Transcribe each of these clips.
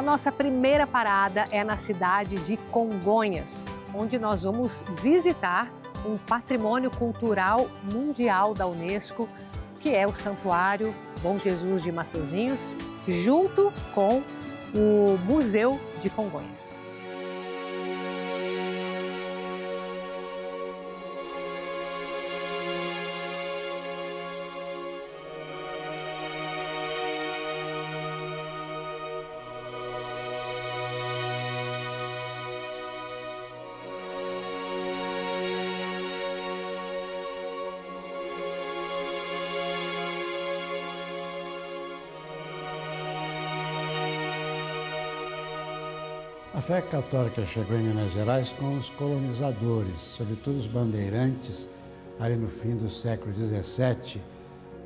nossa primeira parada é na cidade de Congonhas, onde nós vamos visitar um patrimônio cultural mundial da Unesco, que é o Santuário Bom Jesus de Matosinhos, junto com o Museu de Congonhas. A fé católica chegou em Minas Gerais com os colonizadores, sobretudo os bandeirantes, ali no fim do século XVII,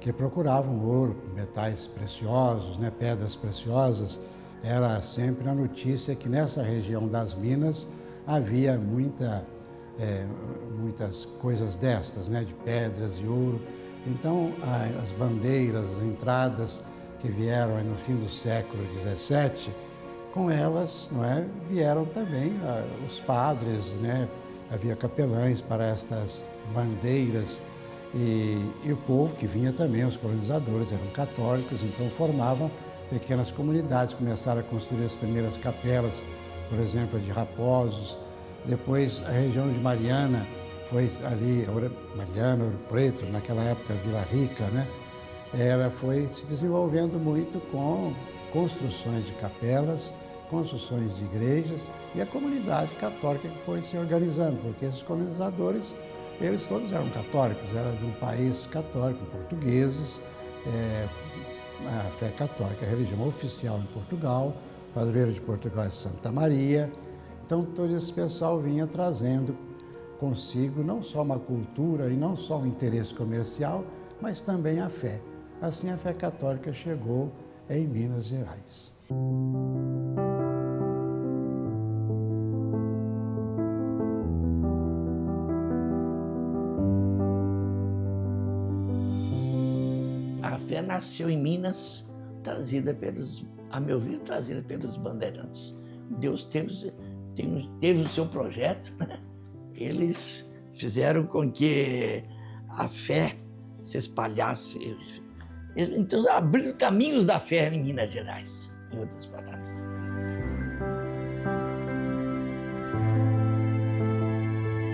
que procuravam ouro, metais preciosos, pedras preciosas. Era sempre a notícia que nessa região das Minas havia muitas coisas destas, de pedras e ouro. Então, as bandeiras, as entradas que vieram aí no fim do século XVII, com elas vieram também os padres, havia capelães para estas bandeiras e o povo que vinha também, os colonizadores eram católicos, então formavam pequenas comunidades, começaram a construir as primeiras capelas, por exemplo, de Raposos. Depois a região de Mariana, foi ali, Mariana, Ouro Preto, naquela época Vila Rica, ela foi se desenvolvendo muito com construções de capelas, construções de igrejas e a comunidade católica que foi se organizando, porque esses colonizadores, eles todos eram católicos, eram de um país católico, portugueses, a fé católica, a religião oficial em Portugal, o padroeiro de Portugal é Santa Maria. Então todo esse pessoal vinha trazendo consigo não só uma cultura e não só um interesse comercial, mas também a fé. Assim a fé católica chegou em Minas Gerais. A fé nasceu em Minas, a meu ver, trazida pelos bandeirantes. Deus teve o seu projeto, Eles fizeram com que a fé se espalhasse. Então, abriram caminhos da fé em Minas Gerais, em outras palavras.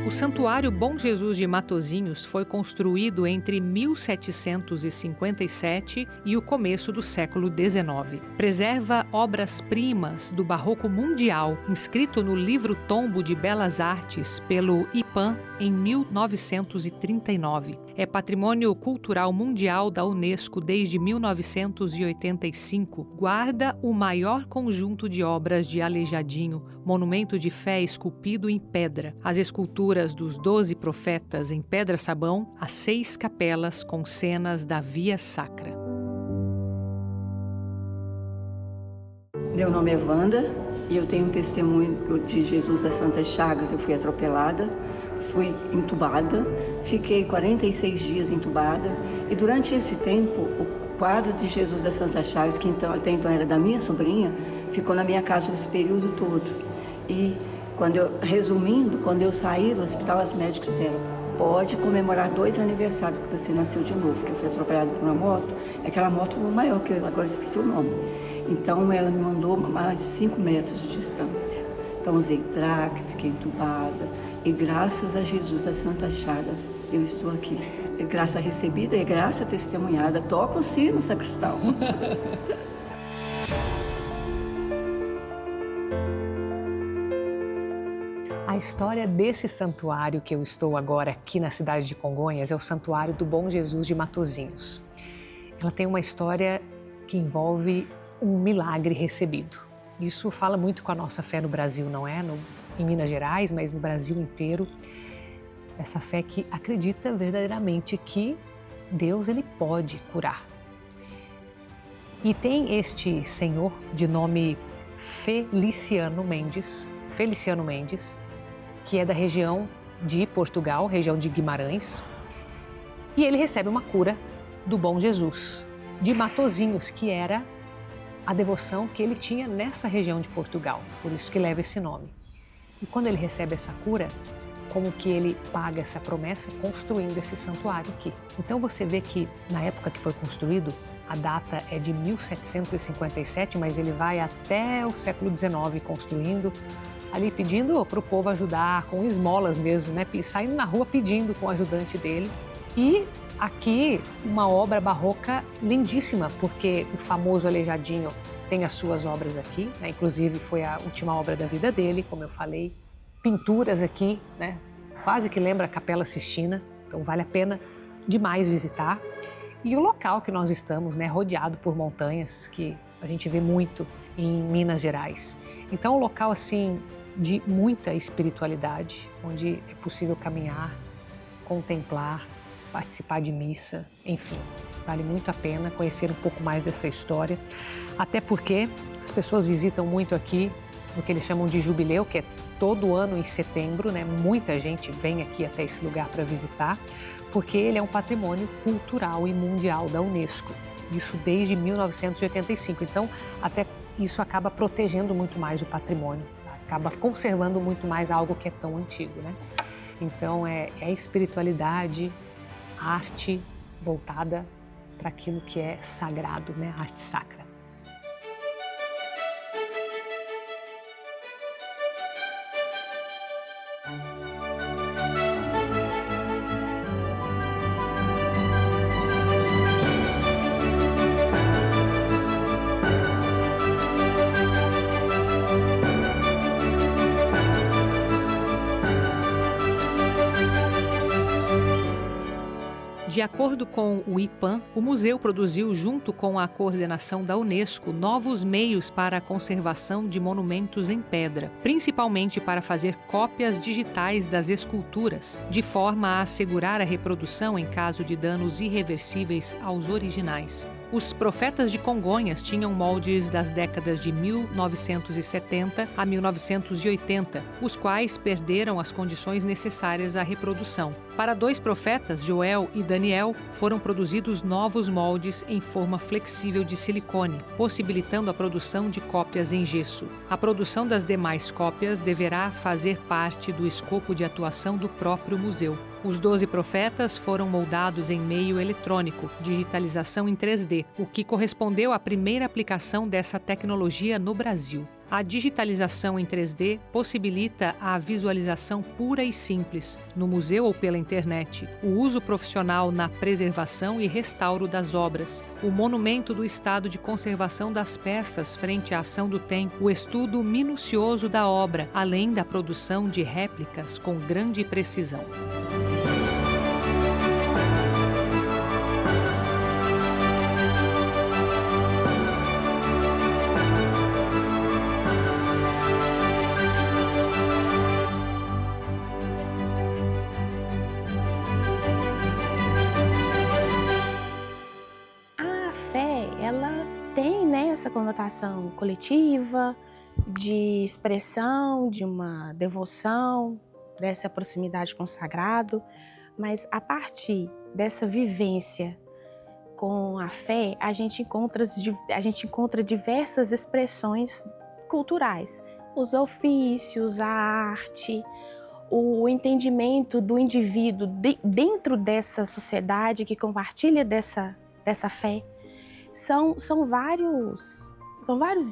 O Santuário Bom Jesus de Matosinhos foi construído entre 1757 e o começo do século XIX. Preserva obras-primas do Barroco Mundial, inscrito no Livro Tombo de Belas Artes pelo IPAM em 1939. É Patrimônio Cultural Mundial da Unesco desde 1985. Guarda o maior conjunto de obras de Aleijadinho, monumento de fé esculpido em pedra. As esculturas dos 12 profetas em pedra-sabão, as 6 capelas com cenas da Via Sacra. Meu nome é Wanda e eu tenho um testemunho de Jesus das Santas Chagas. Eu fui atropelada, fui entubada, fiquei 46 dias entubada e durante esse tempo o quadro de Jesus das Santas Chagas, que até então era da minha sobrinha, ficou na minha casa esse período todo. E quando eu saí do hospital, os médicos disseram: pode comemorar 2 aniversários que você nasceu de novo, que eu fui atropelada por uma moto. Aquela moto maior, que eu agora esqueci o nome. Então ela me mandou mais de 5 metros de distância. Então usei traque, fiquei entubada. E graças a Jesus das Santas Chagas, eu estou aqui. É graça recebida e graça testemunhada. Toca o sino, sacristão. A história desse santuário que eu estou agora aqui na cidade de Congonhas é o Santuário do Bom Jesus de Matosinhos. Ela tem uma história que envolve um milagre recebido. Isso fala muito com a nossa fé no Brasil, não é? Em Minas Gerais, mas no Brasil inteiro. Essa fé que acredita verdadeiramente que Deus ele pode curar. E tem este senhor de nome Feliciano Mendes, que é da região de Portugal, região de Guimarães, e ele recebe uma cura do Bom Jesus, de Matosinhos, que era a devoção que ele tinha nessa região de Portugal, por isso que leva esse nome. E quando ele recebe essa cura, como que ele paga essa promessa construindo esse santuário aqui. Então você vê que na época que foi construído, a data é de 1757, mas ele vai até o século XIX construindo, ali pedindo para o povo ajudar, com esmolas mesmo, né? Saindo na rua pedindo com o ajudante dele. E aqui uma obra barroca lindíssima, porque o famoso Aleijadinho tem as suas obras aqui, né? Inclusive foi a última obra da vida dele, como eu falei. Pinturas aqui, né? Quase que lembra a Capela Sistina, então vale a pena demais visitar. E o local que nós estamos, né, rodeado por montanhas, que a gente vê muito em Minas Gerais. Então, um local assim de muita espiritualidade, onde é possível caminhar, contemplar, participar de missa, enfim, vale muito a pena conhecer um pouco mais dessa história, até porque as pessoas visitam muito aqui no que eles chamam de jubileu, que é todo ano em setembro, né? Muita gente vem aqui até esse lugar para visitar, porque ele é um patrimônio cultural e mundial da Unesco, isso desde 1985. Então, até isso acaba protegendo muito mais o patrimônio, acaba conservando muito mais algo que é tão antigo, né? Então, é espiritualidade, arte voltada para aquilo que é sagrado, né? Arte sacra. De acordo com o IPAM, o museu produziu, junto com a coordenação da Unesco, novos meios para a conservação de monumentos em pedra, principalmente para fazer cópias digitais das esculturas, de forma a assegurar a reprodução em caso de danos irreversíveis aos originais. Os Profetas de Congonhas tinham moldes das décadas de 1970 a 1980, os quais perderam as condições necessárias à reprodução. Para 2 profetas, Joel e Daniel, foram produzidos novos moldes em forma flexível de silicone, possibilitando a produção de cópias em gesso. A produção das demais cópias deverá fazer parte do escopo de atuação do próprio museu. Os 12 profetas foram moldados em meio eletrônico, digitalização em 3D, o que correspondeu à primeira aplicação dessa tecnologia no Brasil. A digitalização em 3D possibilita a visualização pura e simples, no museu ou pela internet, o uso profissional na preservação e restauro das obras, o monumento do estado de conservação das peças frente à ação do tempo, o estudo minucioso da obra, além da produção de réplicas com grande precisão. Essa conotação coletiva, de expressão, de uma devoção, dessa proximidade com o sagrado, mas a partir dessa vivência com a fé, a gente encontra diversas expressões culturais, os ofícios, a arte, o entendimento do indivíduo dentro dessa sociedade que compartilha dessa fé. São vários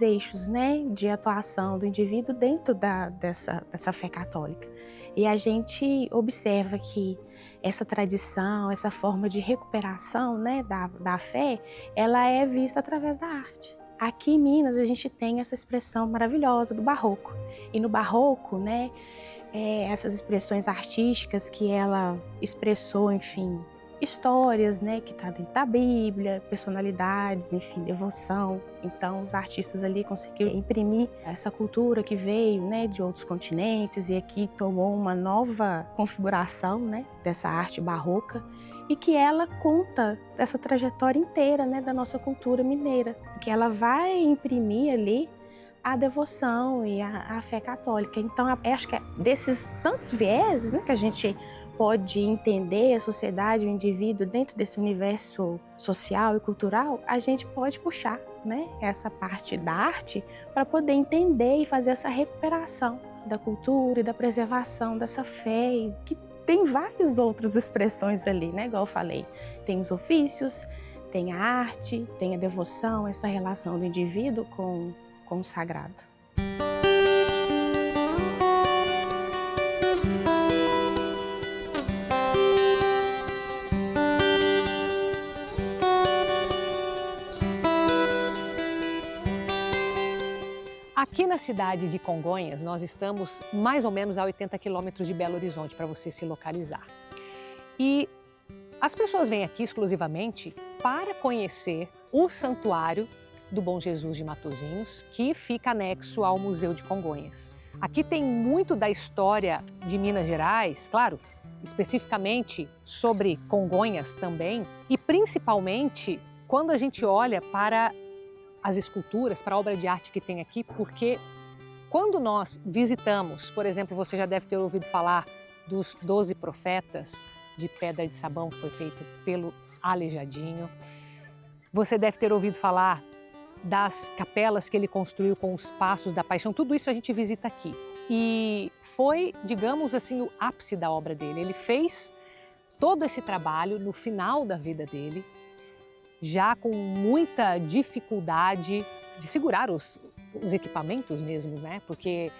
eixos, né, de atuação do indivíduo dentro dessa fé católica. E a gente observa que essa tradição, essa forma de recuperação, né, da fé, ela é vista através da arte. Aqui em Minas a gente tem essa expressão maravilhosa do barroco. E no barroco, né, essas expressões artísticas que ela expressou, enfim, histórias, né, que está dentro da Bíblia, personalidades, enfim, devoção. Então, os artistas ali conseguiram imprimir essa cultura que veio, né, de outros continentes e aqui tomou uma nova configuração, né, dessa arte barroca e que ela conta essa trajetória inteira, né, da nossa cultura mineira, que ela vai imprimir ali a devoção e a fé católica. Então, acho que desses tantos vieses, né, que a gente pode entender a sociedade, o indivíduo dentro desse universo social e cultural, a gente pode puxar, né, essa parte da arte para poder entender e fazer essa recuperação da cultura e da preservação dessa fé, que tem várias outras expressões ali, né, igual eu falei. Tem os ofícios, tem a arte, tem a devoção, essa relação do indivíduo com o sagrado. Aqui na cidade de Congonhas, nós estamos mais ou menos a 80 quilômetros de Belo Horizonte, para você se localizar. E as pessoas vêm aqui exclusivamente para conhecer o Santuário do Bom Jesus de Matozinhos, que fica anexo ao Museu de Congonhas. Aqui tem muito da história de Minas Gerais, claro, especificamente sobre Congonhas também, e principalmente quando a gente olha para as esculturas, para a obra de arte que tem aqui, porque quando nós visitamos, por exemplo, você já deve ter ouvido falar dos 12 profetas de pedra de sabão, que foi feito pelo Aleijadinho. Você deve ter ouvido falar das capelas que ele construiu com os passos da paixão. Tudo isso a gente visita aqui. E foi, digamos assim, o ápice da obra dele. Ele fez todo esse trabalho no final da vida dele, já com muita dificuldade de segurar os equipamentos mesmo, né? Porque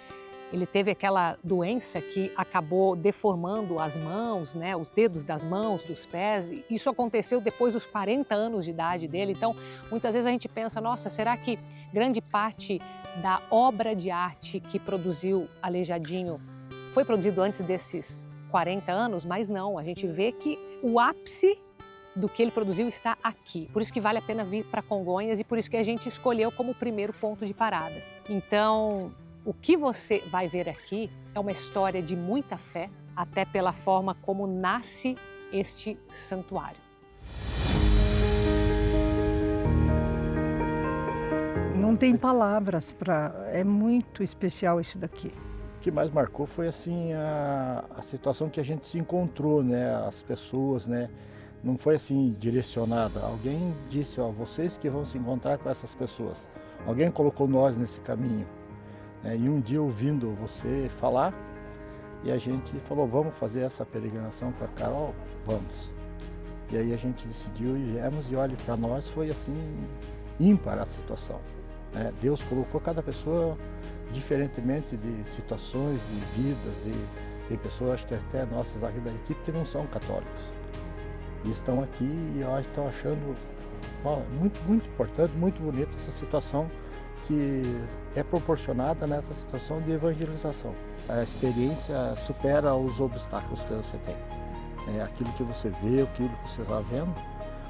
ele teve aquela doença que acabou deformando as mãos, né? Os dedos das mãos, dos pés. E isso aconteceu depois dos 40 anos de idade dele. Então, muitas vezes a gente pensa, nossa, será que grande parte da obra de arte que produziu Aleijadinho foi produzido antes desses 40 anos? Mas não, a gente vê que o ápice do que ele produziu está aqui. Por isso que vale a pena vir para Congonhas e por isso que a gente escolheu como primeiro ponto de parada. Então, o que você vai ver aqui é uma história de muita fé, até pela forma como nasce este santuário. Não tem palavras para... É muito especial isso daqui. O que mais marcou foi assim a situação que a gente se encontrou, né? As pessoas, né? Não foi assim direcionada. Alguém disse, ó, vocês que vão se encontrar com essas pessoas. Alguém colocou nós nesse caminho. Né? E um dia ouvindo você falar, e a gente falou, vamos fazer essa peregrinação com a Carol? Vamos. E aí a gente decidiu e viemos, e olha, para nós foi assim, ímpar a situação. Né? Deus colocou cada pessoa diferentemente de situações, de vidas, tem pessoas, acho que até nossas aqui da equipe, que não são católicos. E estão aqui e eu acho que estão achando muito importante, muito bonita essa situação que é proporcionada nessa situação de evangelização. A experiência supera os obstáculos que você tem. É aquilo que você vê, aquilo que você está vendo.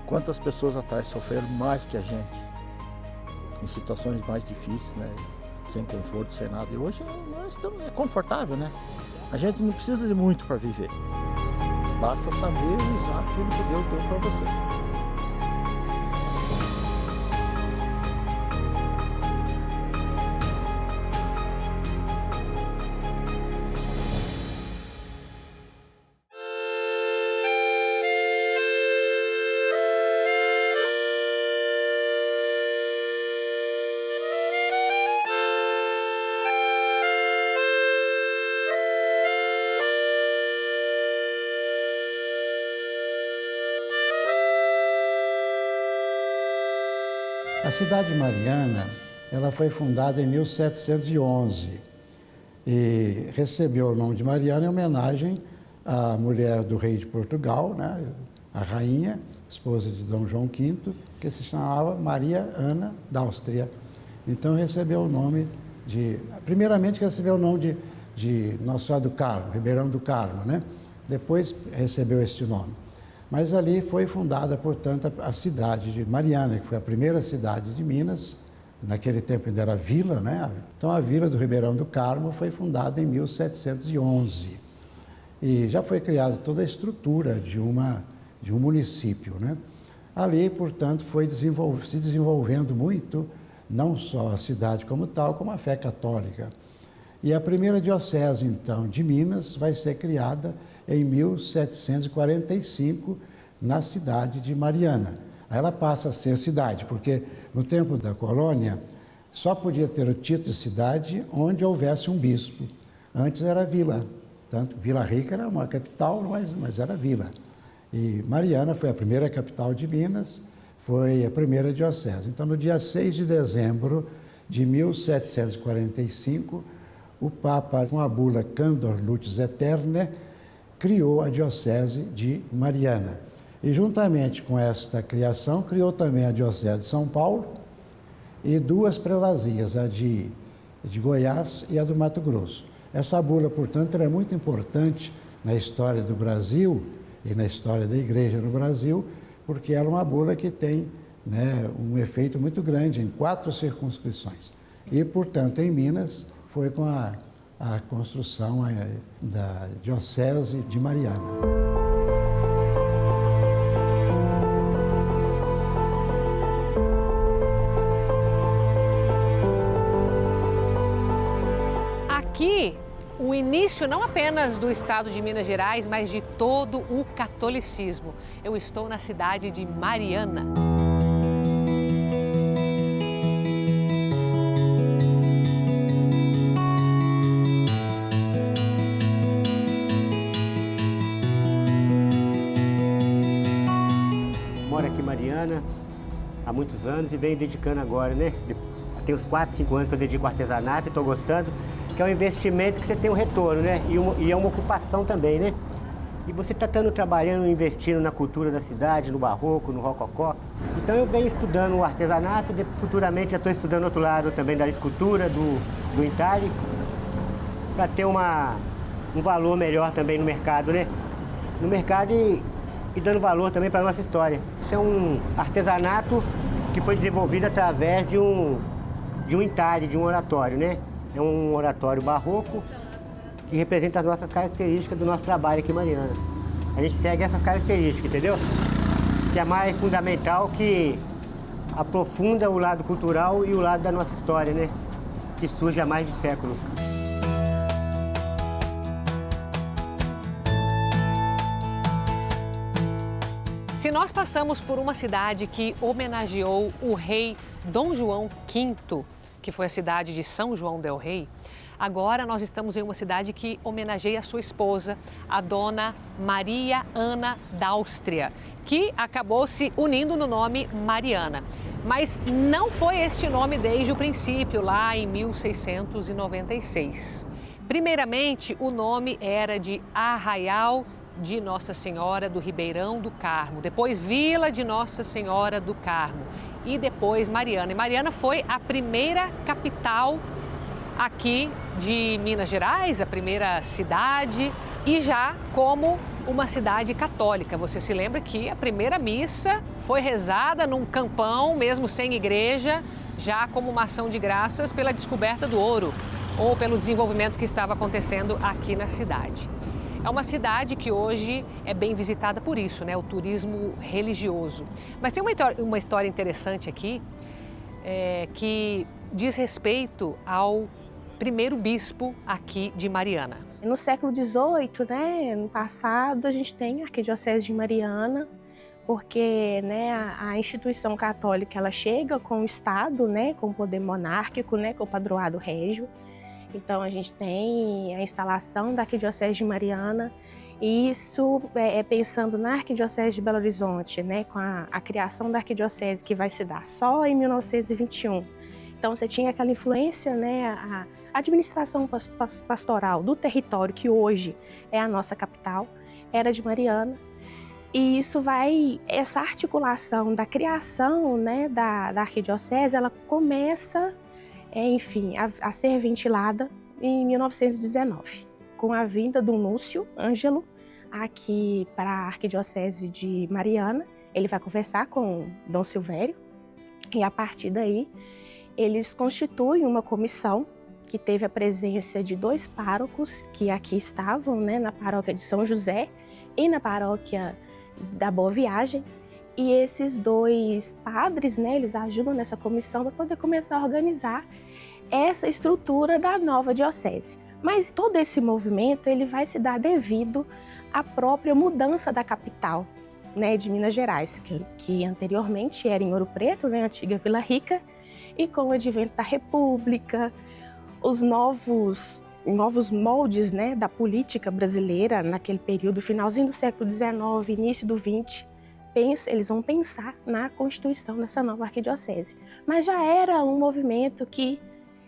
Quantas pessoas atrás sofreram mais que a gente, em situações mais difíceis, né? Sem conforto, sem nada. E hoje nós estamos, é confortável, né? A gente não precisa de muito para viver. Basta saber usar aquilo que Deus deu para você. A cidade mariana, ela foi fundada em 1711 e recebeu o nome de Mariana em homenagem à mulher do rei de Portugal, né, a rainha, esposa de Dom João V, que se chamava Maria Ana d'Áustria. Então recebeu o nome primeiramente recebeu o nome de Nossa Senhora do Carmo, Ribeirão do Carmo, né? Depois recebeu este nome. Mas ali foi fundada, portanto, a cidade de Mariana, que foi a primeira cidade de Minas. Naquele tempo ainda era vila, né? Então a vila do Ribeirão do Carmo foi fundada em 1711. E já foi criada toda a estrutura de um município, né? Ali, portanto, foi se desenvolvendo muito, não só a cidade como tal, como a fé católica. E a primeira diocese, então, de Minas vai ser criada em 1745, na cidade de Mariana. Aí ela passa a ser cidade, porque no tempo da colônia só podia ter o título de cidade onde houvesse um bispo. Antes era vila. Tanto Vila Rica era uma capital, mas era vila. E Mariana foi a primeira capital de Minas, foi a primeira diocese. Então, no dia 6 de dezembro de 1745, o Papa, com a bula Candor Lucis Aeternae, criou a diocese de Mariana. E juntamente com esta criação, criou também a diocese de São Paulo e duas prelazias, a de Goiás e a do Mato Grosso. Essa bula, portanto, é muito importante na história do Brasil e na história da Igreja no Brasil, porque ela é uma bula que tem, né, um efeito muito grande em 4 circunscrições. E, portanto, em Minas, foi com a construção da Diocese de Mariana. Aqui, o início não apenas do estado de Minas Gerais, mas de todo o catolicismo. Eu estou na cidade de Mariana. Moro aqui em Mariana há muitos anos e venho dedicando agora, né? Tem uns 4, 5 anos que eu dedico ao artesanato e estou gostando, que é um investimento que você tem um retorno, né? E é uma ocupação também, né? E você está trabalhando, investindo na cultura da cidade, no barroco, no rococó. Então eu venho estudando o artesanato e futuramente já estou estudando outro lado também da escultura, do entalhe, para ter um valor melhor também no mercado, né? No mercado e dando valor também para a nossa história. Isso é um artesanato que foi desenvolvido através de um entalhe, de um oratório, né? É um oratório barroco que representa as nossas características do nosso trabalho aqui em Mariana. A gente segue essas características, entendeu? Que é mais fundamental, que aprofunda o lado cultural e o lado da nossa história, né? Que surge há mais de séculos. Se nós passamos por uma cidade que homenageou o rei Dom João V, que foi a cidade de São João del Rei, agora nós estamos em uma cidade que homenageia a sua esposa, a dona Maria Ana d'Áustria, que acabou se unindo no nome Mariana. Mas não foi este nome desde o princípio, lá em 1696. Primeiramente, o nome era de Arraial de Nossa Senhora do Ribeirão do Carmo, depois Vila de Nossa Senhora do Carmo e depois Mariana. E Mariana foi a primeira capital aqui de Minas Gerais, a primeira cidade, e já como uma cidade católica. Você se lembra que a primeira missa foi rezada num campão, mesmo sem igreja, já como uma ação de graças pela descoberta do ouro ou pelo desenvolvimento que estava acontecendo aqui na cidade. É uma cidade que hoje é bem visitada por isso, né? O turismo religioso. Mas tem uma história interessante aqui, que diz respeito ao primeiro bispo aqui de Mariana. No século XVIII, né, no passado, a gente tem a Arquidiocese de Mariana, porque, né, a instituição católica ela chega com o Estado, né, com o poder monárquico, né, com o padroado régio. Então, a gente tem a instalação da Arquidiocese de Mariana, e isso é pensando na Arquidiocese de Belo Horizonte, né, com a criação da Arquidiocese, que vai se dar só em 1921. Então, você tinha aquela influência, né, a administração pastoral do território, que hoje é a nossa capital, era de Mariana. E essa articulação da criação, né, da Arquidiocese, ela começa, enfim, a ser ventilada em 1919, com a vinda do Núcio Ângelo aqui para a Arquidiocese de Mariana. Ele vai conversar com Dom Silvério e, a partir daí, eles constituem uma comissão que teve a presença de 2 párocos que aqui estavam, né, na paróquia de São José e na paróquia da Boa Viagem. E esses 2 padres, né, eles ajudam nessa comissão para poder começar a organizar essa estrutura da nova diocese. Mas todo esse movimento ele vai se dar devido a própria mudança da capital, né, de Minas Gerais, que anteriormente era em Ouro Preto, né, a antiga Vila Rica, e com o advento da República, os novos moldes, né, da política brasileira naquele período, finalzinho do século XIX, início do XX, eles vão pensar na constituição dessa nova arquidiocese. Mas já era um movimento que,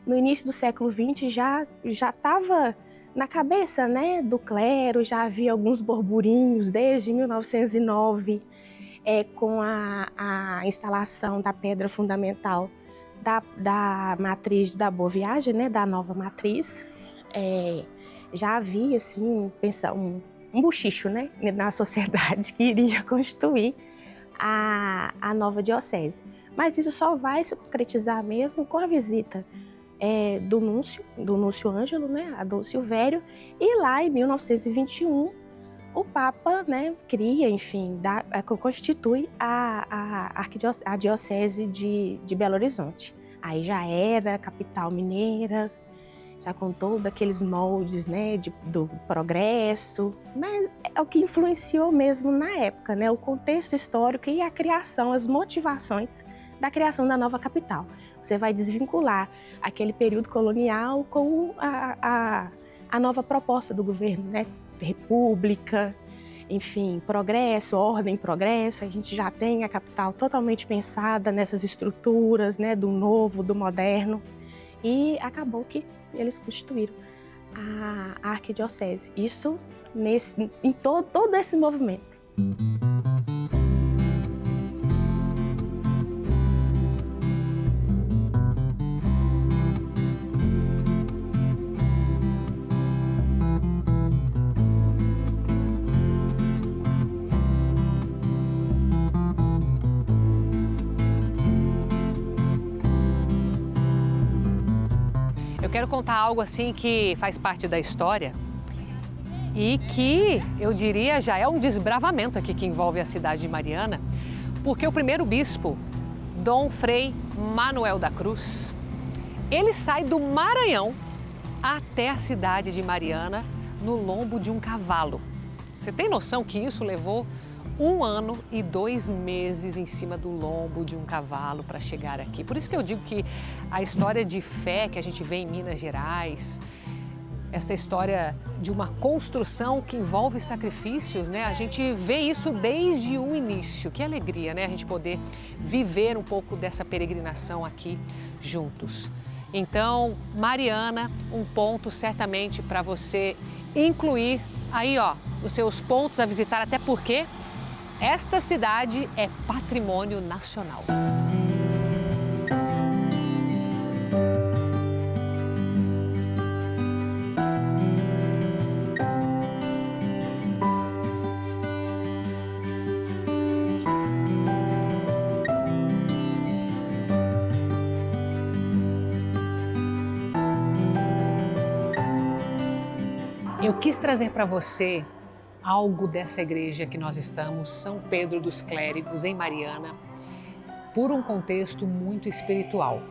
no início do século XX, já estava na cabeça, né, do clero, já havia alguns burburinhos desde 1909, com a instalação da pedra fundamental da matriz da Boa Viagem, né, da nova matriz. Já havia assim, um bochicho, né, na sociedade que iria constituir a nova diocese. Mas isso só vai se concretizar mesmo com a visita do Núncio Ângelo, né, Adão Silvério, e lá em 1921 o Papa, né, cria, enfim, constitui a diocese de Belo Horizonte. Aí já era capital mineira, já com todos aqueles moldes, né, do progresso, mas é o que influenciou mesmo na época, né, o contexto histórico e a criação, as motivações da criação da nova capital. Você vai desvincular aquele período colonial com a nova proposta do governo, né, república, enfim, progresso, ordem, progresso. A gente já tem a capital totalmente pensada nessas estruturas, né, do novo, do moderno, e acabou que eles constituíram a arquidiocese. Isso em todo esse movimento. Eu quero contar algo assim que faz parte da história e que eu diria já é um desbravamento aqui que envolve a cidade de Mariana, porque o primeiro bispo, Dom Frei Manuel da Cruz, ele sai do Maranhão até a cidade de Mariana no lombo de um cavalo. Você tem noção que isso levou 1 ano e 2 meses em cima do lombo de um cavalo para chegar aqui. Por isso que eu digo que a história de fé que a gente vê em Minas Gerais, essa história de uma construção que envolve sacrifícios, né? A gente vê isso desde o início. Que alegria, né? A gente poder viver um pouco dessa peregrinação aqui juntos. Então, Mariana, um ponto certamente para você incluir aí, ó, os seus pontos a visitar, até porque esta cidade é patrimônio nacional. Eu quis trazer para você algo dessa igreja que nós estamos, São Pedro dos Clérigos, em Mariana, por um contexto muito espiritual.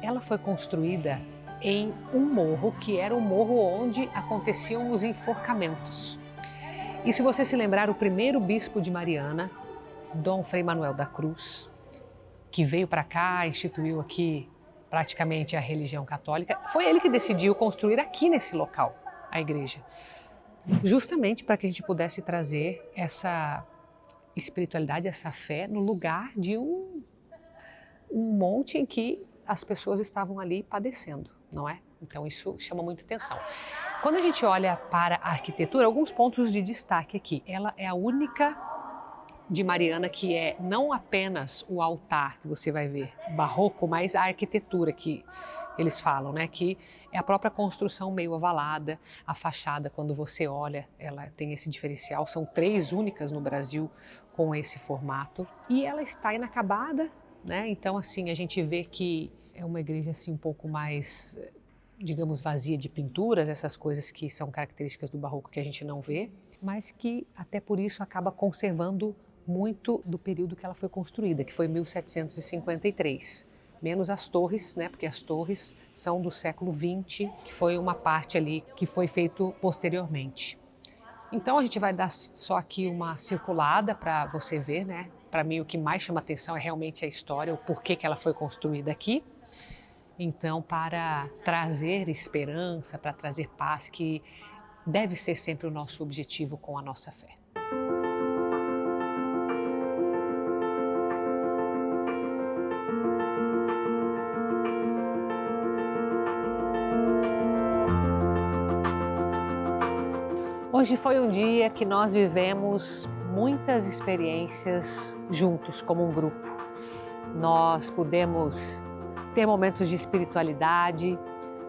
Ela foi construída em um morro, que era o morro onde aconteciam os enforcamentos. E se você se lembrar, o primeiro bispo de Mariana, Dom Frei Manuel da Cruz, que veio para cá, instituiu aqui praticamente a religião católica, foi ele que decidiu construir aqui nesse local a igreja. Justamente para que a gente pudesse trazer essa espiritualidade, essa fé no lugar de um monte em que as pessoas estavam ali padecendo, não é? Então isso chama muita atenção. Quando a gente olha para a arquitetura, alguns pontos de destaque aqui. Ela é a única de Mariana que é não apenas o altar que você vai ver barroco, mas a arquitetura que eles falam, né, que é a própria construção meio ovalada, a fachada, quando você olha, ela tem esse diferencial, são 3 únicas no Brasil com esse formato, e ela está inacabada, né, então assim, a gente vê que é uma igreja assim um pouco mais, digamos, vazia de pinturas, essas coisas que são características do barroco que a gente não vê, mas que até por isso acaba conservando muito do período que ela foi construída, que foi 1753. Menos as torres, né? Porque as torres são do século XX, que foi uma parte ali que foi feito posteriormente. Então a gente vai dar só aqui uma circulada para você ver, né? Para mim o que mais chama atenção é realmente a história, o porquê que ela foi construída aqui. Então, para trazer esperança, para trazer paz, que deve ser sempre o nosso objetivo com a nossa fé. Hoje foi um dia que nós vivemos muitas experiências juntos, como um grupo. Nós pudemos ter momentos de espiritualidade,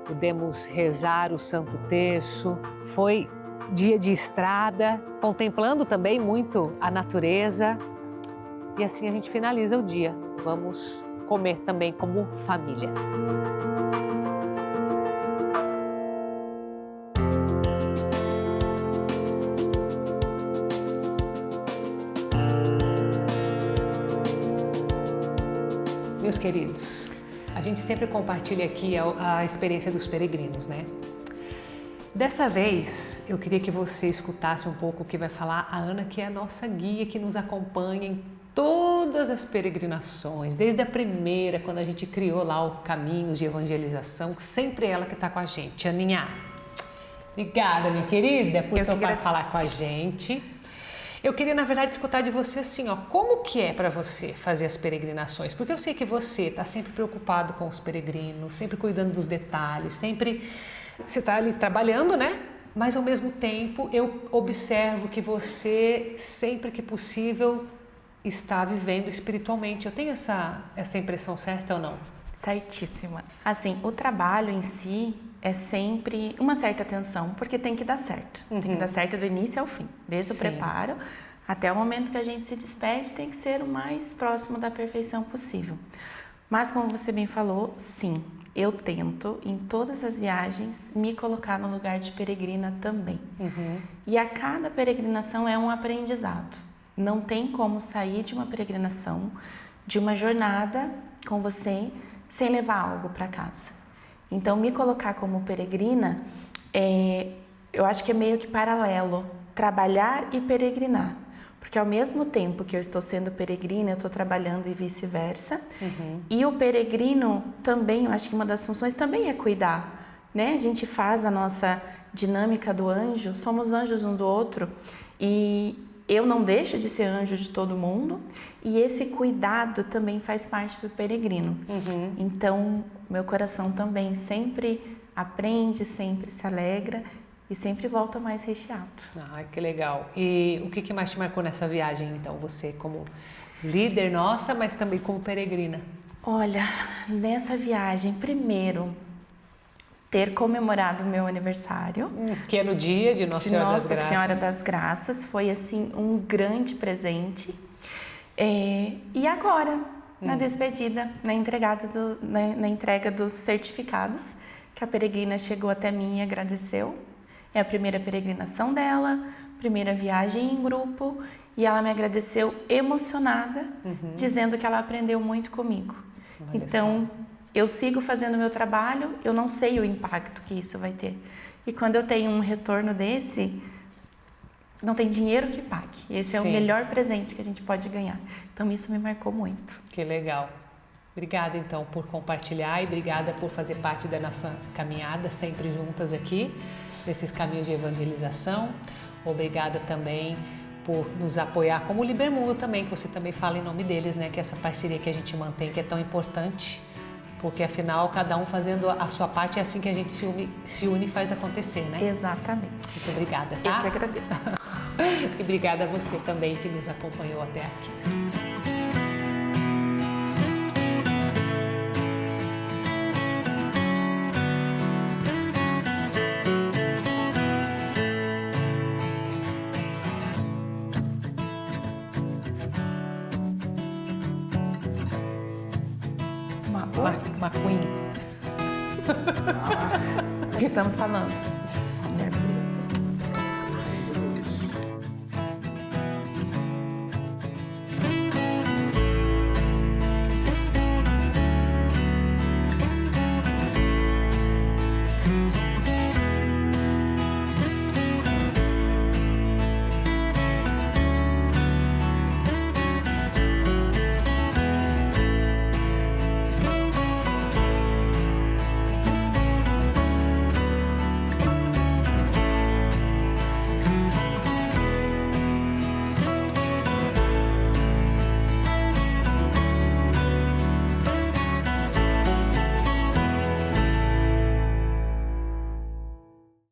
pudemos rezar o Santo Terço. Foi dia de estrada, contemplando também muito a natureza. E assim a gente finaliza o dia. Vamos comer também como família. Meus queridos, a gente sempre compartilha aqui a experiência dos peregrinos, né? Dessa vez, eu queria que você escutasse um pouco o que vai falar a Ana, que é a nossa guia, que nos acompanha em todas as peregrinações, desde a primeira, quando a gente criou lá o Caminhos de Evangelização, sempre ela que está com a gente. Aninha, obrigada, minha querida, por topar falar com a gente. Eu queria, na verdade, escutar de você assim, ó, como que é para você fazer as peregrinações? Porque eu sei que você está sempre preocupado com os peregrinos, sempre cuidando dos detalhes, sempre você está ali trabalhando, né? Mas ao mesmo tempo eu observo que você, sempre que possível, está vivendo espiritualmente. Eu tenho essa impressão certa ou não? Certíssima. Assim, o trabalho em si é sempre uma certa atenção, porque tem que dar certo. Tem que dar certo do início ao fim, desde o preparo até o momento que a gente se despede, tem que ser o mais próximo da perfeição possível. Mas como você bem falou, sim, eu tento em todas as viagens me colocar no lugar de peregrina também. E a cada peregrinação é um aprendizado. Não tem como sair de uma peregrinação, de uma jornada com você, sem levar algo para casa. Então, me colocar como peregrina, eu acho que é meio que paralelo, trabalhar e peregrinar. Porque ao mesmo tempo que eu estou sendo peregrina, eu estou trabalhando e vice-versa. E o peregrino também, eu acho que uma das funções também é cuidar, né? A gente faz a nossa dinâmica do anjo, somos anjos um do outro. E eu não deixo de ser anjo de todo mundo. E esse cuidado também faz parte do peregrino. Então, meu coração também sempre aprende, sempre se alegra e sempre volta mais recheado. Ah, que legal. E o que mais te marcou nessa viagem, então? Você como líder nossa, mas também como peregrina? Olha, nessa viagem, primeiro, ter comemorado o meu aniversário. Que é no dia de Nossa Senhora das Graças. Nossa Senhora das Graças. Foi, assim, um grande presente. E agora, na despedida, na entrega dos certificados, que a peregrina chegou até mim e agradeceu. É a primeira peregrinação dela, primeira viagem em grupo, e ela me agradeceu emocionada, dizendo que ela aprendeu muito comigo. Olha então, eu sigo fazendo o meu trabalho, eu não sei o impacto que isso vai ter. E quando eu tenho um retorno desse, não tem dinheiro que pague. Esse é o melhor presente que a gente pode ganhar. Então, isso me marcou muito. Que legal. Obrigada, então, por compartilhar e obrigada por fazer parte da nossa caminhada, sempre juntas aqui, nesses caminhos de evangelização. Obrigada também por nos apoiar, como o Libermundo também, que você também fala em nome deles, né? Que é essa parceria que a gente mantém, que é tão importante, porque afinal, cada um fazendo a sua parte, é assim que a gente se une e faz acontecer, né? Exatamente. Muito obrigada, tá? Eu que agradeço. E obrigada a você também que nos acompanhou até aqui. McQueen. Estamos falando.